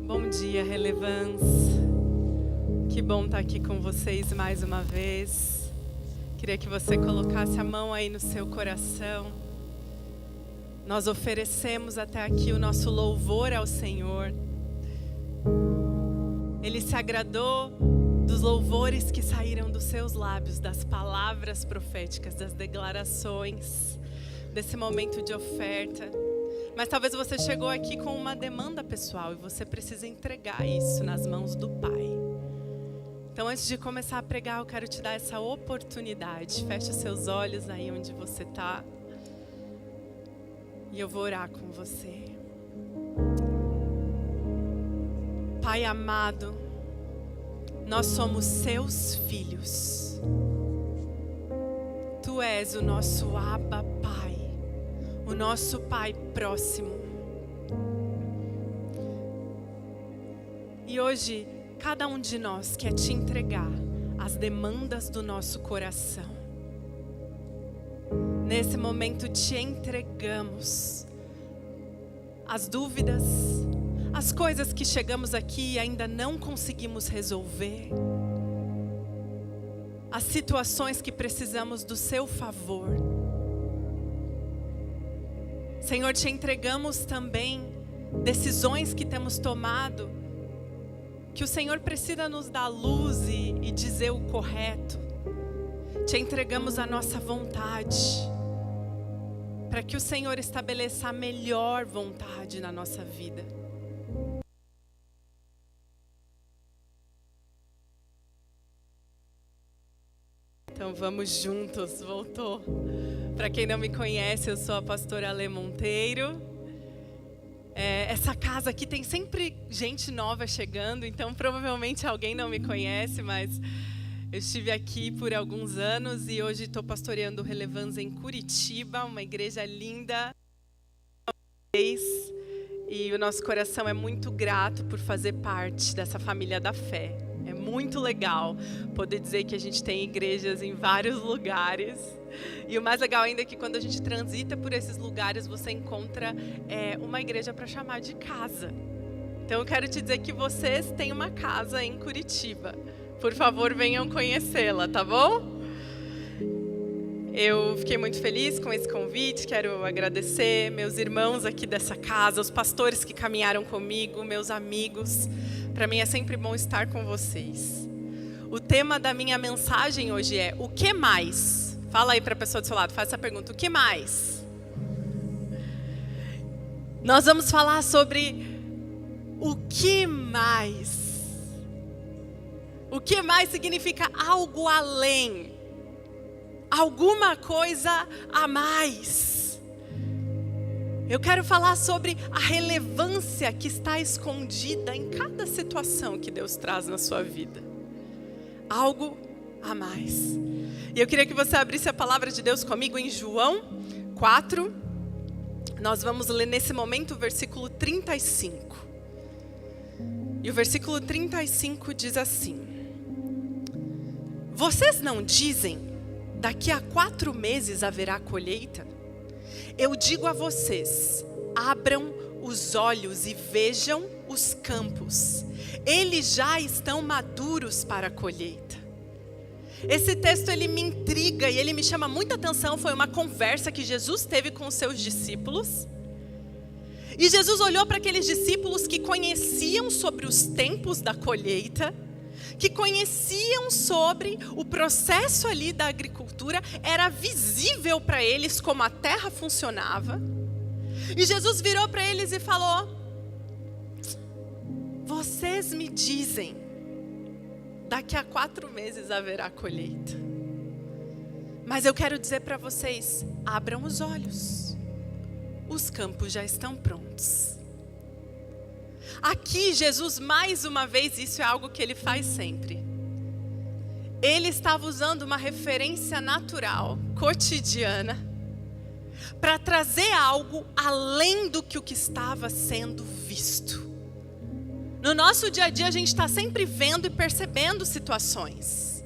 Bom dia, Relevance. Que bom estar aqui com vocês mais uma vez. Queria que você colocasse a mão aí no seu coração. Nós oferecemos até aqui o nosso louvor ao Senhor. Ele se agradou dos louvores que saíram dos seus lábios, das palavras proféticas, das declarações, desse momento de oferta. Mas talvez você chegou aqui com uma demanda pessoal e você precisa entregar isso nas mãos do Pai. Então, antes de começar a pregar, eu quero te dar essa oportunidade. Feche os seus olhos aí onde você está. E eu vou orar com você. Pai amado, nós somos seus filhos. Tu és o nosso Abba Pai. O nosso Pai próximo. E hoje, cada um de nós quer te entregar as demandas do nosso coração. Nesse momento te entregamos as dúvidas, as coisas que chegamos aqui e ainda não conseguimos resolver, as situações que precisamos do seu favor. Senhor, te entregamos também decisões que temos tomado, que o Senhor precisa nos dar luz e dizer o correto. Te entregamos a nossa vontade, para que o Senhor estabeleça a melhor vontade na nossa vida. Então vamos juntos, voltou. Para quem não me conhece, eu sou a pastora Alê Monteiro. Essa casa aqui tem sempre gente nova chegando, então provavelmente alguém não me conhece, mas eu estive aqui por alguns anos e hoje estou pastoreando o Relevance em Curitiba, uma igreja linda. E o nosso coração é muito grato por fazer parte dessa família da fé. É muito legal poder dizer que a gente tem igrejas em vários lugares. E o mais legal ainda é que quando a gente transita por esses lugares, você encontra uma igreja para chamar de casa. Então eu quero te dizer que vocês têm uma casa em Curitiba. Por favor, venham conhecê-la, tá bom? Eu fiquei muito feliz com esse convite, quero agradecer meus irmãos aqui dessa casa, os pastores que caminharam comigo, meus amigos. Para mim é sempre bom estar com vocês. O tema da minha mensagem hoje é: o que mais? Fala aí para a pessoa do seu lado, faz essa pergunta: o que mais? Nós vamos falar sobre o que mais. O que mais significa algo além. Alguma coisa a mais. Eu quero falar sobre a relevância que está escondida em cada situação que Deus traz na sua vida. Algo a mais. E eu queria que você abrisse a palavra de Deus comigo em João 4. Nós vamos ler nesse momento o versículo 35. E o versículo 35 diz assim: vocês não dizem, daqui a 4 meses haverá colheita? Eu digo a vocês, abram os olhos e vejam os campos. Eles já estão maduros para a colheita. Esse texto ele me intriga e ele me chama muita atenção. Foi uma conversa que Jesus teve com os seus discípulos. E Jesus olhou para aqueles discípulos que conheciam sobre os tempos da colheita, que conheciam sobre o processo ali da agricultura, era visível para eles como a terra funcionava. E Jesus virou para eles e falou: vocês me dizem, daqui a 4 meses haverá colheita. Mas eu quero dizer para vocês, abram os olhos. Os campos já estão prontos. Aqui Jesus, mais uma vez, isso é algo que ele faz sempre. Ele estava usando uma referência natural, cotidiana, para trazer algo além do que o que estava sendo visto. No nosso dia a dia a gente está sempre vendo e percebendo situações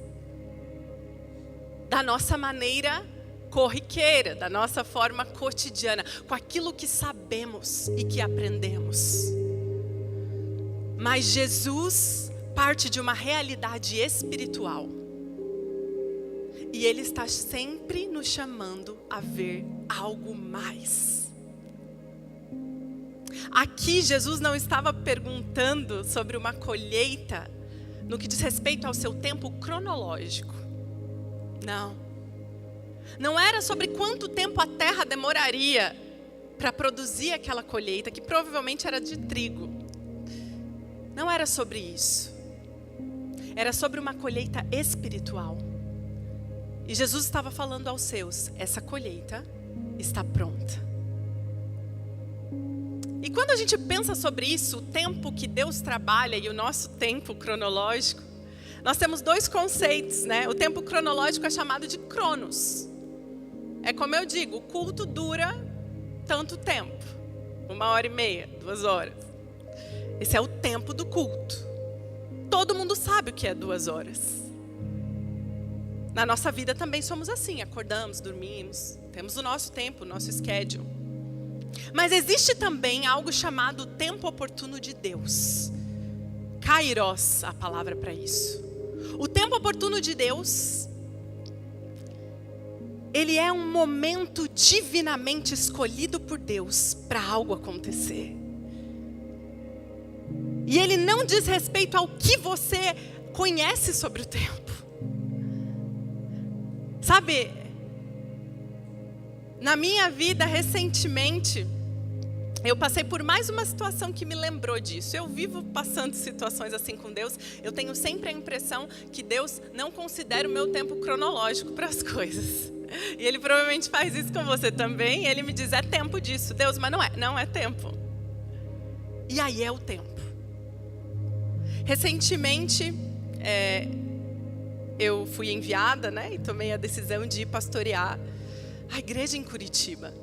da nossa maneira corriqueira, da nossa forma cotidiana, com aquilo que sabemos e que aprendemos. Mas Jesus parte de uma realidade espiritual. E Ele está sempre nos chamando a ver algo mais. Aqui Jesus não estava perguntando sobre uma colheita no que diz respeito ao seu tempo cronológico. Não. Não era sobre quanto tempo a terra demoraria para produzir aquela colheita, que provavelmente era de trigo. Não era sobre isso. Era sobre uma colheita espiritual. E Jesus estava falando aos seus: essa colheita está pronta. E quando a gente pensa sobre isso, o tempo que Deus trabalha e o nosso tempo cronológico, nós temos dois conceitos, né? O tempo cronológico é chamado de cronos. É como eu digo, o culto dura tanto tempo. 1h30, 2 horas. Esse é o tempo do culto. Todo mundo sabe o que é 2 horas. Na nossa vida também somos assim, acordamos, dormimos, temos o nosso tempo, o nosso schedule. Mas existe também algo chamado tempo oportuno de Deus. Kairos, a palavra para isso. O tempo oportuno de Deus, ele é um momento divinamente escolhido por Deus para algo acontecer. E ele não diz respeito ao que você conhece sobre o tempo. Sabe, na minha vida recentemente, eu passei por mais uma situação que me lembrou disso. Eu vivo passando situações assim com Deus. Eu tenho sempre a impressão que Deus não considera o meu tempo cronológico para as coisas. E Ele provavelmente faz isso com você também. Ele me diz, é tempo disso. Deus, mas não é tempo. E aí é o tempo. Recentemente, eu fui enviada, né, e tomei a decisão de ir pastorear a igreja em Curitiba.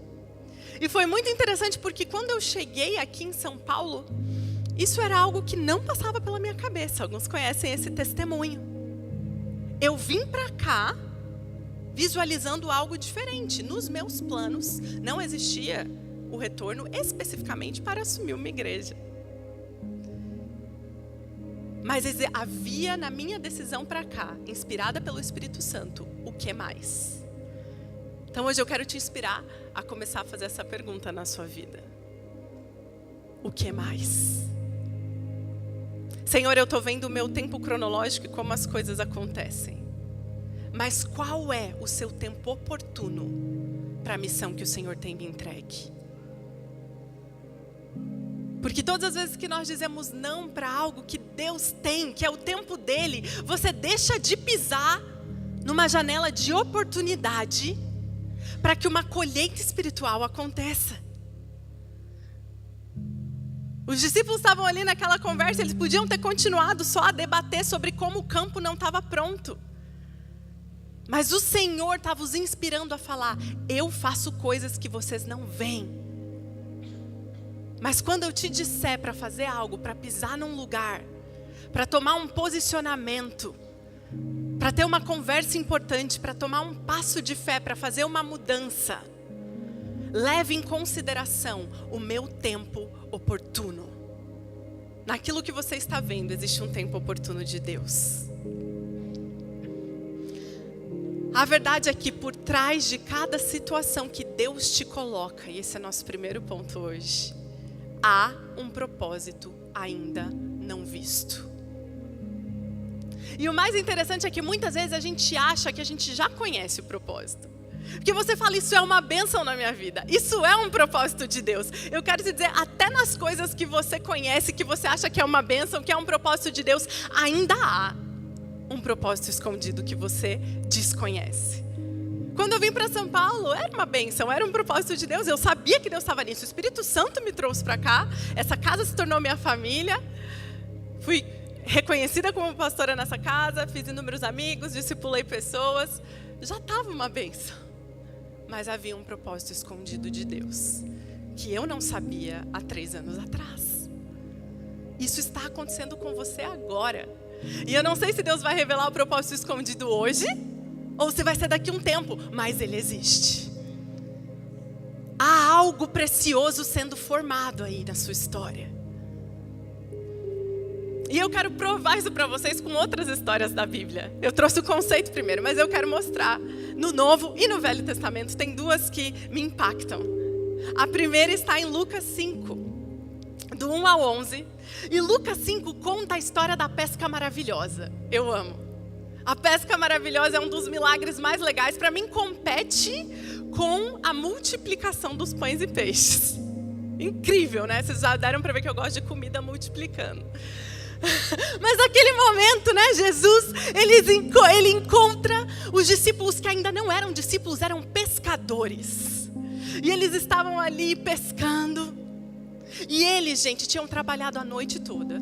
E foi muito interessante porque quando eu cheguei aqui em São Paulo, isso era algo que não passava pela minha cabeça. Alguns conhecem esse testemunho. Eu vim para cá visualizando algo diferente. Nos meus planos não existia o retorno especificamente para assumir uma igreja. Mas havia na minha decisão para cá, inspirada pelo Espírito Santo, o que mais? Então hoje eu quero te inspirar a começar a fazer essa pergunta na sua vida. O que mais? Senhor, eu estou vendo o meu tempo cronológico e como as coisas acontecem. Mas qual é o seu tempo oportuno para a missão que o Senhor tem me entregue? Porque todas as vezes que nós dizemos não para algo que Deus tem, que é o tempo dele, você deixa de pisar numa janela de oportunidade para que uma colheita espiritual aconteça. Os discípulos estavam ali naquela conversa, eles podiam ter continuado só a debater sobre como o campo não estava pronto. Mas o Senhor estava os inspirando a falar, eu faço coisas que vocês não veem. Mas quando eu te disser para fazer algo, para pisar num lugar, para tomar um posicionamento, para ter uma conversa importante, para tomar um passo de fé, para fazer uma mudança, leve em consideração o meu tempo oportuno. Naquilo que você está vendo, existe um tempo oportuno de Deus. A verdade é que por trás de cada situação que Deus te coloca, e esse é nosso primeiro ponto hoje, há um propósito ainda não visto. E o mais interessante é que muitas vezes a gente acha que a gente já conhece o propósito. Porque você fala, isso é uma bênção na minha vida. Isso é um propósito de Deus. Eu quero te dizer, até nas coisas que você conhece, que você acha que é uma bênção, que é um propósito de Deus, ainda há um propósito escondido que você desconhece. Quando eu vim para São Paulo, era uma bênção, era um propósito de Deus. Eu sabia que Deus estava nisso. O Espírito Santo me trouxe para cá. Essa casa se tornou minha família. Fui reconhecida como pastora nessa casa. Fiz inúmeros amigos, discipulei pessoas. Já estava uma bênção. Mas havia um propósito escondido de Deus, que eu não sabia há 3 anos atrás. Isso está acontecendo com você agora. E eu não sei se Deus vai revelar o propósito escondido hoje, ou se vai ser daqui a um tempo, mas ele existe. Há algo precioso sendo formado aí na sua história. E eu quero provar isso para vocês com outras histórias da Bíblia. Eu trouxe o conceito primeiro, mas eu quero mostrar. No Novo e no Velho Testamento tem duas que me impactam. A primeira está em Lucas 5, do 1 ao 11. E Lucas 5 conta a história da pesca maravilhosa. Eu amo. A pesca maravilhosa é um dos milagres mais legais. Para mim, compete com a multiplicação dos pães e peixes. Incrível, né? Vocês já deram para ver que eu gosto de comida multiplicando. Mas naquele momento, né, Jesus, ele encontra os discípulos que ainda não eram discípulos, eram pescadores. E eles estavam ali pescando. E eles, gente, tinham trabalhado a noite toda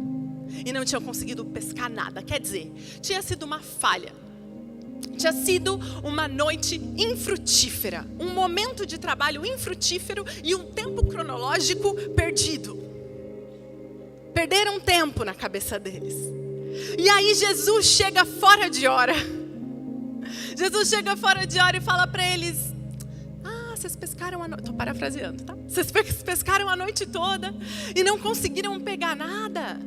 e não tinham conseguido pescar nada. Quer dizer, tinha sido uma falha. Tinha sido uma noite infrutífera, um momento de trabalho infrutífero e um tempo cronológico perdido. Perderam tempo na cabeça deles. E aí Jesus chega fora de hora. Jesus chega fora de hora e fala para eles: vocês pescaram a noite, estou parafraseando, tá? Vocês pescaram a noite toda e não conseguiram pegar nada.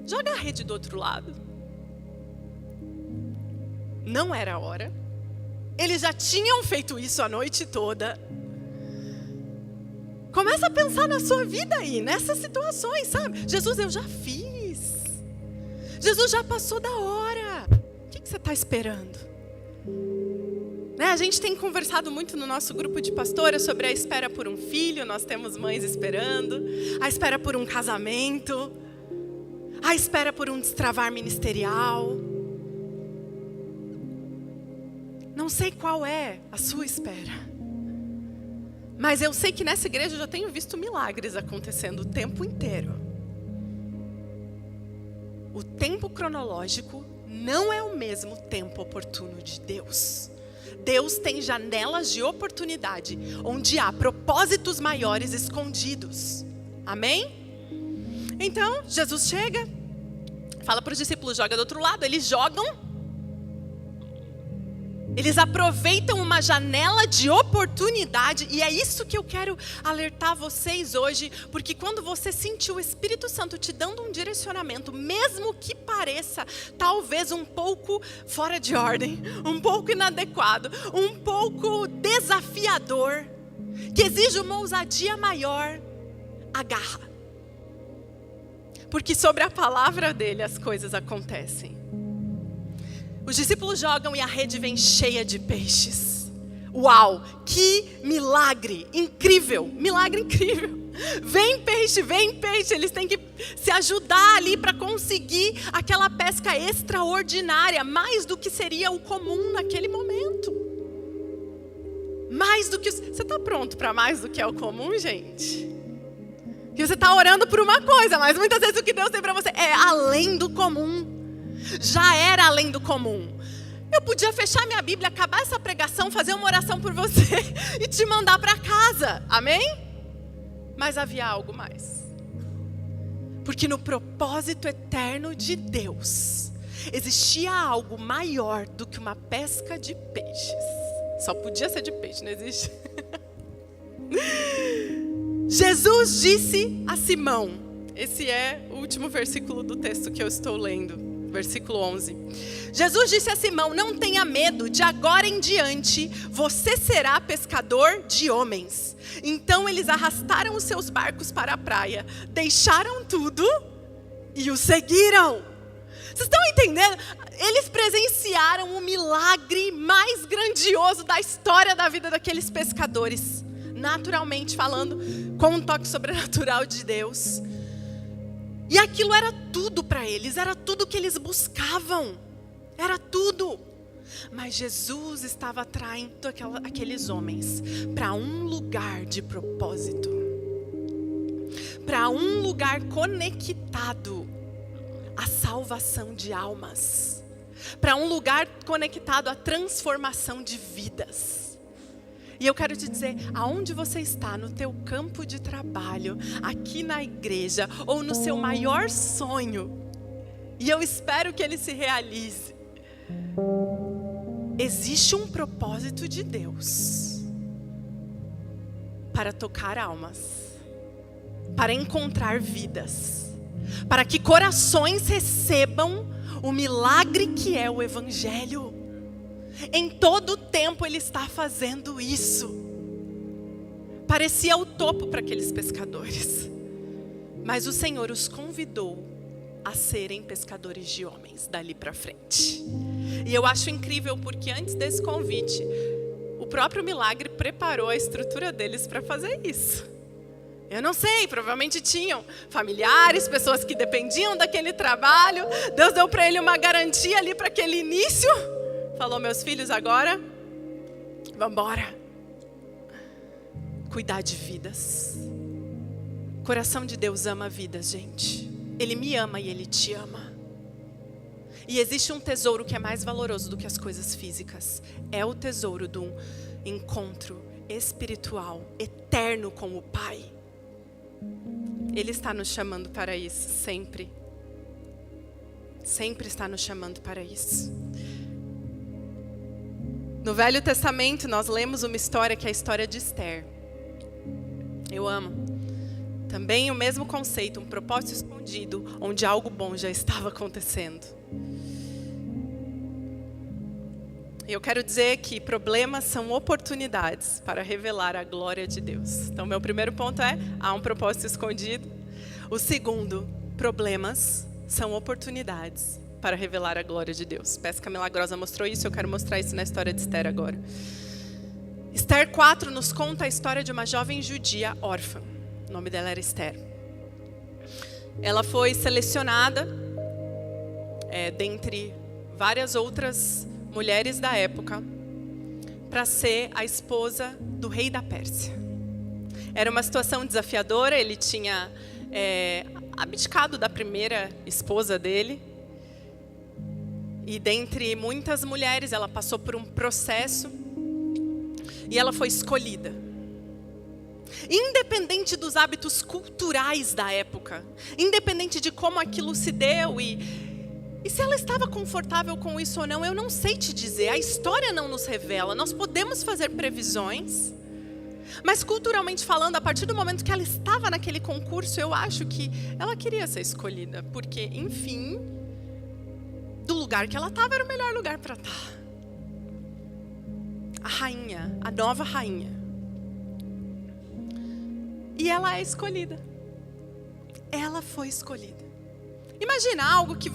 Joga a rede do outro lado. Não era a hora. Eles já tinham feito isso a noite toda. Começa a pensar na sua vida aí, nessas situações, sabe? Jesus, eu já fiz. Jesus já passou da hora. O que você está esperando? Né? A gente tem conversado muito no nosso grupo de pastoras sobre a espera por um filho. Nós temos mães esperando. A espera por um casamento. A espera por um destravar ministerial. Não sei qual é a sua espera. Mas eu sei que nessa igreja eu já tenho visto milagres acontecendo o tempo inteiro. O tempo cronológico não é o mesmo tempo oportuno de Deus. Deus tem janelas de oportunidade, onde há propósitos maiores escondidos. Amém? Então, Jesus chega, fala para os discípulos, joga do outro lado, eles jogam. Eles aproveitam uma janela de oportunidade, e é isso que eu quero alertar vocês hoje, porque quando você sentir o Espírito Santo te dando um direcionamento, mesmo que pareça talvez um pouco fora de ordem, um pouco inadequado, um pouco desafiador, que exige uma ousadia maior, agarra. Porque sobre a palavra dele as coisas acontecem. Os discípulos jogam e a rede vem cheia de peixes. Uau, que milagre incrível, milagre incrível. Vem peixe, eles têm que se ajudar ali para conseguir aquela pesca extraordinária, mais do que seria o comum naquele momento. Mais do que... Você está pronto para mais do que é o comum, gente? Que você está orando por uma coisa, mas muitas vezes o que Deus tem para você é além do comum. Já era além do comum. Eu podia fechar minha Bíblia, acabar essa pregação, fazer uma oração por você e te mandar para casa. Amém? Mas havia algo mais. Porque no propósito eterno de Deus, existia algo maior do que uma pesca de peixes. Só podia ser de peixe, não existe? Jesus disse a Simão, esse é o último versículo do texto que eu estou lendo. Versículo 11. Jesus disse a Simão, não tenha medo, de agora em diante você será pescador de homens. Então eles arrastaram os seus barcos para a praia, deixaram tudo e o seguiram. Vocês estão entendendo? Eles presenciaram o milagre mais grandioso da história da vida daqueles pescadores. Naturalmente falando, com um toque sobrenatural de Deus. E aquilo era tudo para eles, era tudo que eles buscavam, era tudo. Mas Jesus estava atraindo aqueles homens para um lugar de propósito, para um lugar conectado à salvação de almas, para um lugar conectado à transformação de vidas. E eu quero te dizer, aonde você está, no teu campo de trabalho, aqui na igreja, ou no seu maior sonho, e eu espero que ele se realize, existe um propósito de Deus para tocar almas, para encontrar vidas, para que corações recebam o milagre que é o Evangelho. Em todo o tempo Ele está fazendo isso. Parecia o topo para aqueles pescadores, mas o Senhor os convidou a serem pescadores de homens dali para frente. E eu acho incrível porque antes desse convite, o próprio milagre preparou a estrutura deles para fazer isso. Eu não sei, provavelmente tinham familiares, pessoas que dependiam daquele trabalho. Deus deu para ele uma garantia ali para aquele início. Falou: meus filhos, agora, vamos embora. Cuidar de vidas. O coração de Deus ama vidas, gente. Ele me ama e Ele te ama. E existe um tesouro que é mais valoroso do que as coisas físicas. É o tesouro de um encontro espiritual, eterno com o Pai. Ele está nos chamando para isso, sempre. Sempre está nos chamando para isso. No Velho Testamento, nós lemos uma história que é a história de Esther. Eu amo. Também o mesmo conceito, um propósito escondido, onde algo bom já estava acontecendo. E eu quero dizer que problemas são oportunidades para revelar a glória de Deus. Então, meu primeiro ponto é: há um propósito escondido. O segundo, problemas são oportunidades para revelar a glória de Deus. Pesca Milagrosa mostrou isso, eu quero mostrar isso na história de Esther agora. Esther 4 nos conta a história de uma jovem judia órfã. O nome dela era Esther. Ela foi selecionada dentre várias outras mulheres da época para ser a esposa do rei da Pérsia. Era uma situação desafiadora, ele tinha abdicado da primeira esposa dele. E dentre muitas mulheres, ela passou por um processo e ela foi escolhida. Independente dos hábitos culturais da época, independente de como aquilo se deu e se ela estava confortável com isso ou não, eu não sei te dizer. A história não nos revela. Nós podemos fazer previsões, mas culturalmente falando, a partir do momento que ela estava naquele concurso, eu acho que ela queria ser escolhida, porque, enfim, do lugar que ela estava era o melhor lugar para estar. A rainha, a nova rainha. E ela é escolhida. Ela foi escolhida. Imagina algo que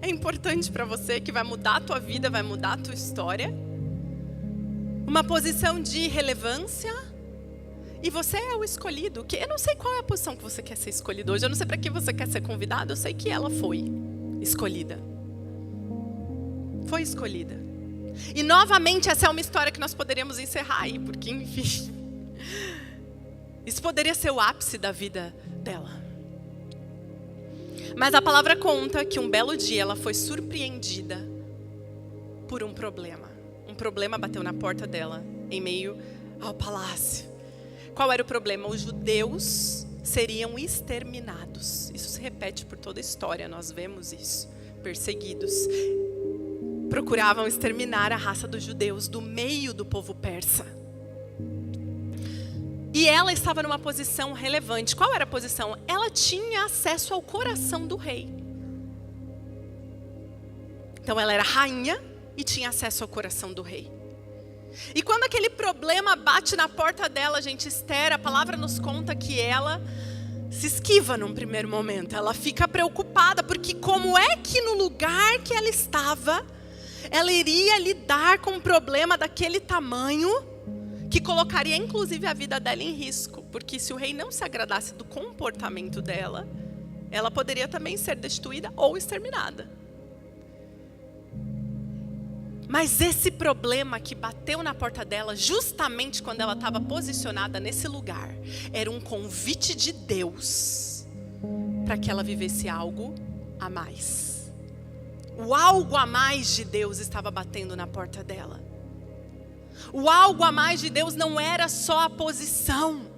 é importante para você, que vai mudar a tua vida, vai mudar a tua história. Uma posição de relevância. E você é o escolhido. Eu não sei qual é a posição que você quer ser escolhido hoje. Eu não sei para que você quer ser convidado. Eu sei que ela foi escolhida. Foi escolhida. E novamente essa é uma história que nós poderíamos encerrar aí. Porque enfim, isso poderia ser o ápice da vida dela. Mas a palavra conta que um belo dia ela foi surpreendida por um problema. Um problema bateu na porta dela, em meio ao palácio. Qual era o problema? Os judeus seriam exterminados. Isso se repete por toda a história, nós vemos isso. Perseguidos. Procuravam exterminar a raça dos judeus do meio do povo persa. E ela estava numa posição relevante. Qual era a posição? Ela tinha acesso ao coração do rei. Então ela era rainha e tinha acesso ao coração do rei. E quando aquele problema bate na porta dela, gente, Esther, a palavra nos conta que ela se esquiva num primeiro momento. Ela fica preocupada, porque como é que no lugar que ela estava, ela iria lidar com um problema daquele tamanho, que colocaria inclusive a vida dela em risco, porque se o rei não se agradasse do comportamento dela, ela poderia também ser destituída ou exterminada. Mas esse problema que bateu na porta dela, justamente quando ela estava posicionada nesse lugar, era um convite de Deus para que ela vivesse algo a mais. O algo a mais de Deus estava batendo na porta dela. O algo a mais de Deus não era só a posição.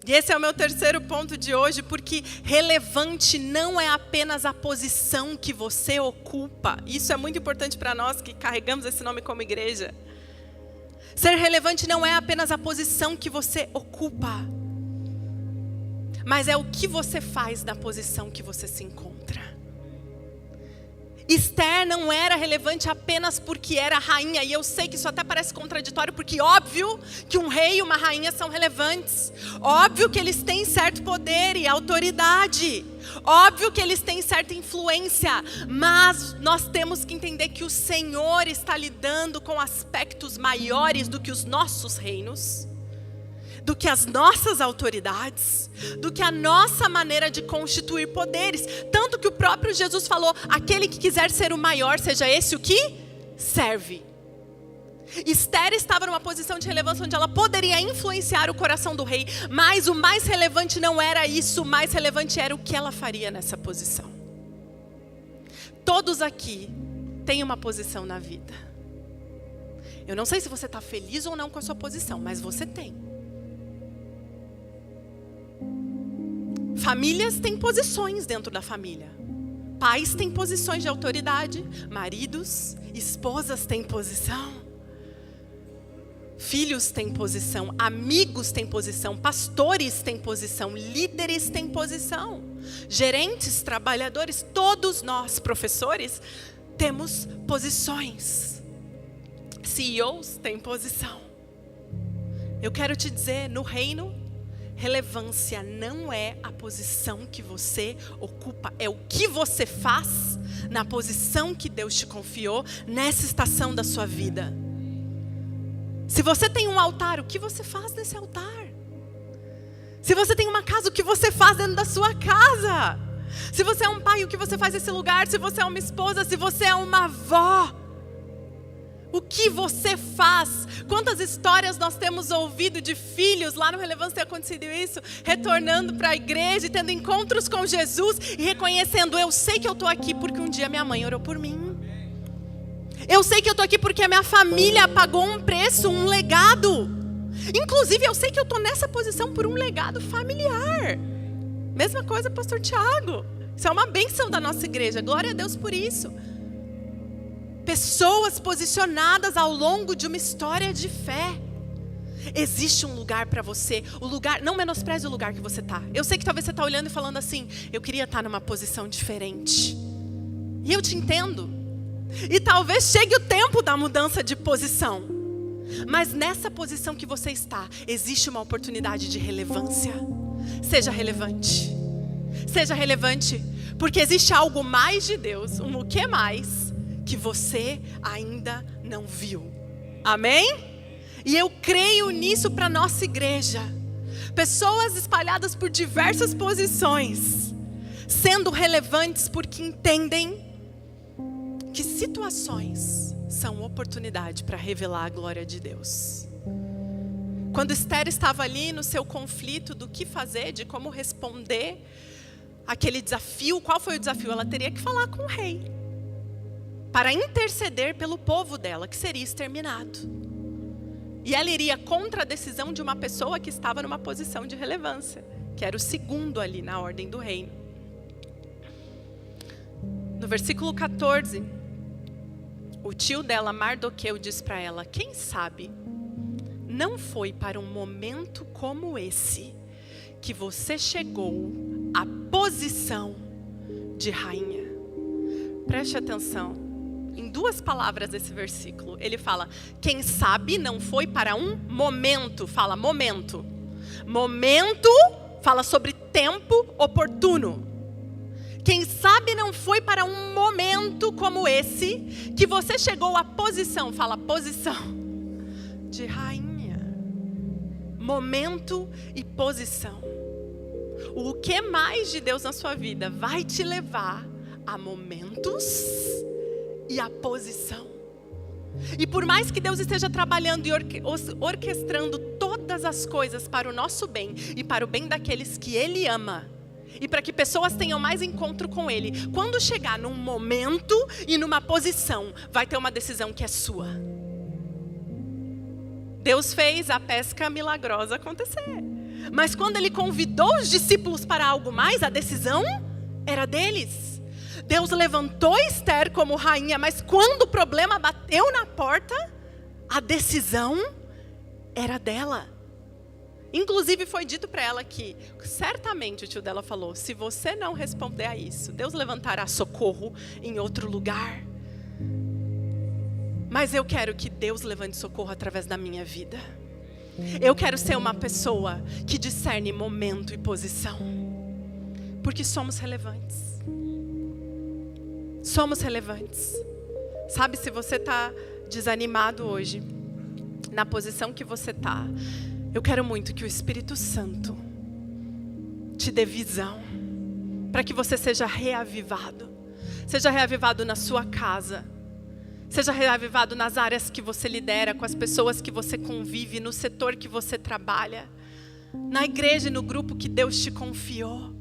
E esse é o meu terceiro ponto de hoje, porque relevante não é apenas a posição que você ocupa. Isso é muito importante para nós que carregamos esse nome como igreja. Ser relevante não é apenas a posição que você ocupa, mas é o que você faz na posição que você se encontra. Esther não era relevante apenas porque era rainha, e eu sei que isso até parece contraditório, porque óbvio que um rei e uma rainha são relevantes, óbvio que eles têm certo poder e autoridade, óbvio que eles têm certa influência, mas nós temos que entender que o Senhor está lidando com aspectos maiores do que os nossos reinos, do que as nossas autoridades, do que a nossa maneira de constituir poderes. Tanto que o próprio Jesus falou, aquele que quiser ser o maior, seja esse o que serve. Esther estava numa posição de relevância onde ela poderia influenciar o coração do rei, mas o mais relevante não era isso, o mais relevante era o que ela faria nessa posição. Todos aqui têm uma posição na vida. Eu não sei se você está feliz ou não com a sua posição, mas você tem. Famílias têm posições dentro da família. Pais têm posições de autoridade. Maridos, esposas têm posição. Filhos têm posição. Amigos têm posição. Pastores têm posição. Líderes têm posição. Gerentes, trabalhadores, todos nós, professores, temos posições. CEOs têm posição. Eu quero te dizer, no reino, relevância não é a posição que você ocupa, é o que você faz na posição que Deus te confiou nessa estação da sua vida. Se você tem um altar, o que você faz nesse altar? Se você tem uma casa, o que você faz dentro da sua casa? Se você é um pai, o que você faz nesse lugar? Se você é uma esposa, se você é uma avó, o que você faz? Quantas histórias nós temos ouvido de filhos, lá no Relevância tem acontecido isso, retornando para a igreja e tendo encontros com Jesus e reconhecendo, eu sei que eu estou aqui porque um dia minha mãe orou por mim. Eu sei que eu estou aqui porque a minha família pagou um preço, um legado. Inclusive eu sei que eu estou nessa posição por um legado familiar. Mesma coisa, pastor Tiago. Isso é uma bênção da nossa igreja, glória a Deus por isso. Pessoas posicionadas ao longo de uma história de fé. Existe um lugar para você. O lugar, não menospreze o lugar que você está. Eu sei que talvez você está olhando e falando assim, eu queria estar numa posição diferente. E eu te entendo. E talvez chegue o tempo da mudança de posição. Mas nessa posição que você está, existe uma oportunidade de relevância. Seja relevante. Seja relevante, porque existe algo mais de Deus, um o que mais, que você ainda não viu. Amém? E eu creio nisso para a nossa igreja. Pessoas espalhadas por diversas posições, sendo relevantes porque entendem que situações são oportunidade para revelar a glória de Deus. Quando Esther estava ali no seu conflito do que fazer, de como responder aquele desafio, qual foi o desafio? Ela teria que falar com o rei, para interceder pelo povo dela, que seria exterminado. E ela iria contra a decisão de uma pessoa que estava numa posição de relevância, que era o segundo ali na ordem do reino. No versículo 14, o tio dela, Mardoqueu, diz para ela, quem sabe, não foi para um momento como esse, que você chegou à posição de rainha. Preste atenção. Em duas palavras desse versículo, ele fala, quem sabe não foi para um momento, fala momento. Momento, fala sobre tempo oportuno. Quem sabe não foi para um momento como esse, que você chegou à posição, fala posição, de rainha. Momento e posição. O que mais de Deus na sua vida vai te levar a momentos e a posição. E por mais que Deus esteja trabalhando e orquestrando todas as coisas para o nosso bem e para o bem daqueles que Ele ama, e para que pessoas tenham mais encontro com Ele, quando chegar num momento e numa posição, vai ter uma decisão que é sua. Deus fez a pesca milagrosa acontecer, mas quando Ele convidou os discípulos para algo mais, a decisão era deles. Deus levantou Esther como rainha, mas quando o problema bateu na porta, a decisão era dela. Inclusive foi dito para ela que, certamente o tio dela falou, se você não responder a isso, Deus levantará socorro em outro lugar. Mas eu quero que Deus levante socorro através da minha vida. Eu quero ser uma pessoa que discerne momento e posição. Porque somos relevantes. Somos relevantes. Sabe, se você está desanimado hoje, na posição que você está, eu quero muito que o Espírito Santo te dê visão, para que você seja reavivado. Seja reavivado na sua casa. Seja reavivado nas áreas que você lidera, com as pessoas que você convive, no setor que você trabalha, na igreja e no grupo que Deus te confiou.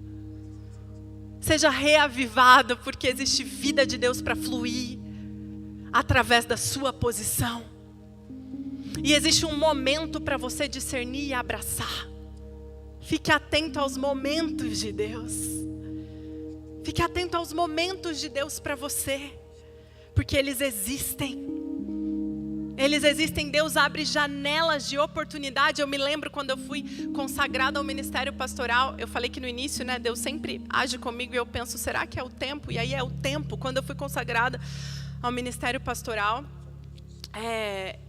Seja reavivado, porque existe vida de Deus para fluir através da sua posição. E existe um momento para você discernir e abraçar. Fique atento aos momentos de Deus. Fique atento aos momentos de Deus para você. Porque eles existem. Eles existem. Deus abre janelas de oportunidade. Eu me lembro quando eu fui consagrada ao ministério pastoral. Eu falei que no início, né, Deus sempre age comigo e eu penso, será que é o tempo? E aí é o tempo. Quando eu fui consagrada ao ministério pastoral,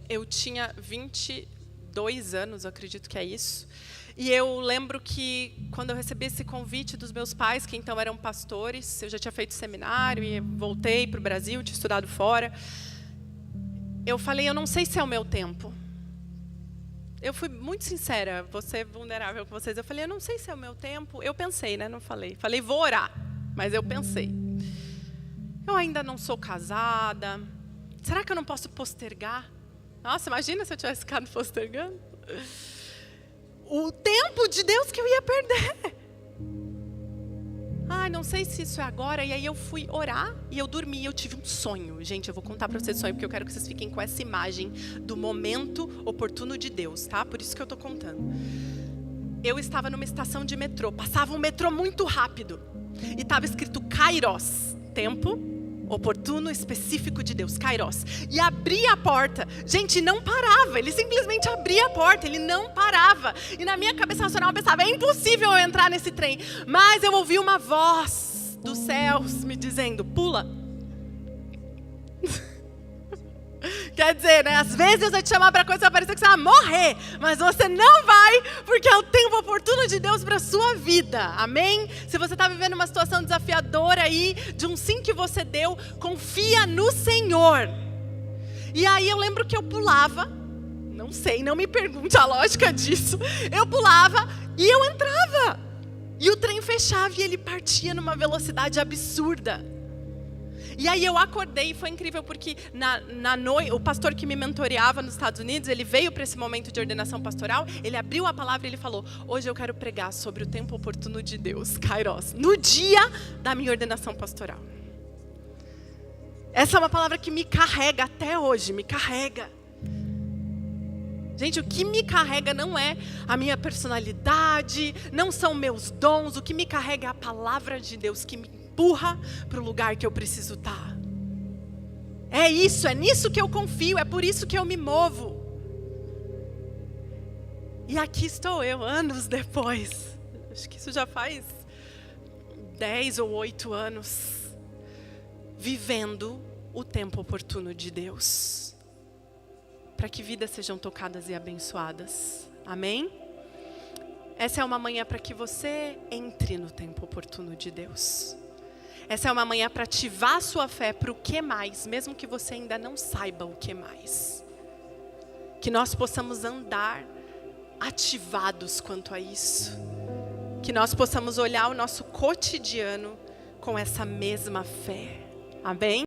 eu tinha 22 anos, eu acredito que é isso. E eu lembro que quando eu recebi esse convite dos meus pais, que então eram pastores, eu já tinha feito seminário e voltei para o Brasil, tinha estudado fora. Eu falei, eu não sei se é o meu tempo. Eu fui muito sincera, vou ser vulnerável com vocês. Eu falei, eu não sei se é o meu tempo. Eu pensei, né? Não falei. Falei, vou orar, mas eu pensei. Eu ainda não sou casada. Será que eu não posso postergar? Nossa, imagina se eu tivesse ficado postergando. O tempo de Deus que eu ia perder. Não sei se isso é agora. E aí eu fui orar e eu dormi. Eu tive um sonho. Gente, eu vou contar para vocês o sonho, porque eu quero que vocês fiquem com essa imagem do momento oportuno de Deus, tá? Por isso que eu tô contando. Eu estava numa estação de metrô. Passava um metrô muito rápido. E estava escrito Kairos, tempo oportuno, específico de Deus, Kairos. E abria a porta. Gente, não parava. Ele simplesmente abria a porta. Ele não parava. E na minha cabeça racional eu pensava, é impossível eu entrar nesse trem. Mas eu ouvi uma voz dos céus me dizendo, pula. Quer dizer, né? Às vezes Deus vai te chamar para coisa que vai parecer que você vai morrer. Mas você não vai, porque é o tempo oportuno de Deus para a sua vida. Amém? Se você está vivendo uma situação desafiadora aí, de um sim que você deu, confia no Senhor. E aí eu lembro que eu pulava. Não sei, não me pergunte a lógica disso. Eu pulava e eu entrava. E o trem fechava e ele partia numa velocidade absurda. E aí eu acordei e foi incrível porque na noite, o pastor que me mentoreava nos Estados Unidos, ele veio para esse momento de ordenação pastoral, ele abriu a palavra e ele falou, hoje eu quero pregar sobre o tempo oportuno de Deus, Kairos, no dia da minha ordenação pastoral. Essa é uma palavra que me carrega até hoje, me carrega. Gente, o que me carrega não é a minha personalidade, não são meus dons, o que me carrega é a palavra de Deus que me empurra para o lugar que eu preciso estar. É isso, é nisso que eu confio, é por isso que eu me movo. E aqui estou eu, anos depois. Acho que isso já faz 10 ou 8 anos. Vivendo o tempo oportuno de Deus. Para que vidas sejam tocadas e abençoadas. Amém? Essa é uma manhã para que você entre no tempo oportuno de Deus. Essa é uma manhã para ativar a sua fé para o que mais, mesmo que você ainda não saiba o que mais. Que nós possamos andar ativados quanto a isso. Que nós possamos olhar o nosso cotidiano com essa mesma fé. Amém?